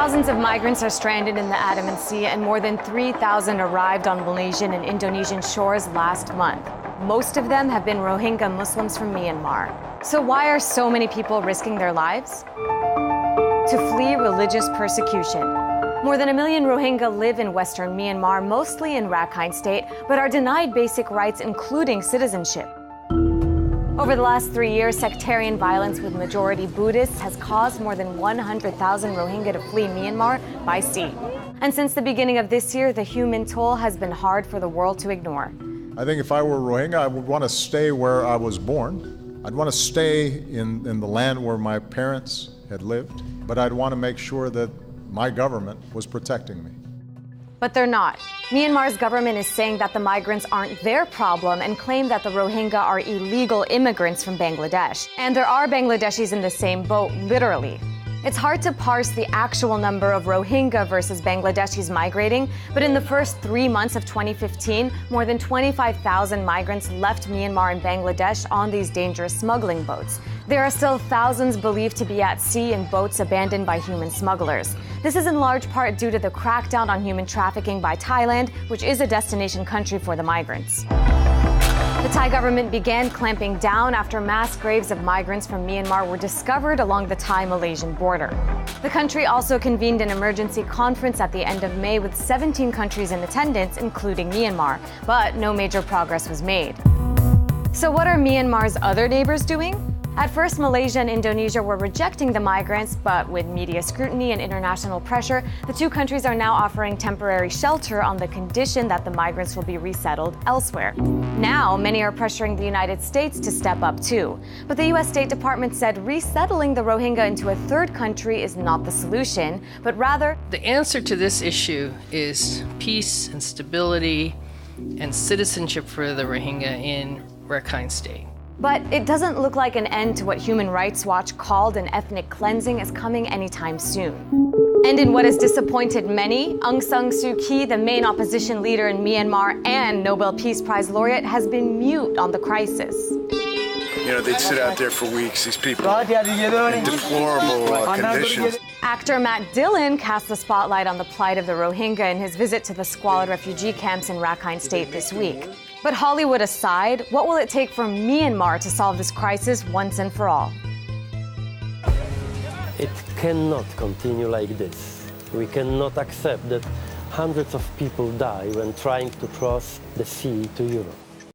Thousands of migrants are stranded in the Andaman Sea, and more than 3,000 arrived on Malaysian and Indonesian shores last month. Most of them have been Rohingya Muslims from Myanmar. So why are so many people risking their lives? To flee religious persecution. More than 1 million Rohingya live in Western Myanmar, mostly in Rakhine State, but are denied basic rights, including citizenship. Over the last 3 years, sectarian violence with majority Buddhists has caused more than 100,000 Rohingya to flee Myanmar by sea. And since the beginning of this year, the human toll has been hard for the world to ignore. I think if I were Rohingya, I would want to stay where I was born. I'd want to stay in the land where my parents had lived, but I'd want to make sure that my government was protecting me. But they're not. Myanmar's government is saying that the migrants aren't their problem and claim that the Rohingya are illegal immigrants from Bangladesh. And there are Bangladeshis in the same boat, literally. It's hard to parse the actual number of Rohingya versus Bangladeshis migrating, but in the first 3 months of 2015, more than 25,000 migrants left Myanmar and Bangladesh on these dangerous smuggling boats. There are still thousands believed to be at sea in boats abandoned by human smugglers. This is in large part due to the crackdown on human trafficking by Thailand, which is a destination country for the migrants. The Thai government began clamping down after mass graves of migrants from Myanmar were discovered along the Thai-Malaysian border. The country also convened an emergency conference at the end of May with 17 countries in attendance, including Myanmar, but no major progress was made. So what are Myanmar's other neighbors doing? At first, Malaysia and Indonesia were rejecting the migrants, but with media scrutiny and international pressure, the two countries are now offering temporary shelter on the condition that the migrants will be resettled elsewhere. Now, many are pressuring the United States to step up too. But the U.S. State Department said resettling the Rohingya into a third country is not the solution, but rather the answer to this issue is peace and stability and citizenship for the Rohingya in Rakhine State. But it doesn't look like an end to what Human Rights Watch called an ethnic cleansing is coming anytime soon. And in what has disappointed many, Aung San Suu Kyi, the main opposition leader in Myanmar and Nobel Peace Prize laureate, has been mute on the crisis. You know, they'd sit out there for weeks, these people, in deplorable conditions. Actor Matt Dillon cast the spotlight on the plight of the Rohingya in his visit to the squalid refugee camps in Rakhine State this week. But Hollywood aside, what will it take for Myanmar to solve this crisis once and for all? It cannot continue like this. We cannot accept that hundreds of people die when trying to cross the sea to Europe.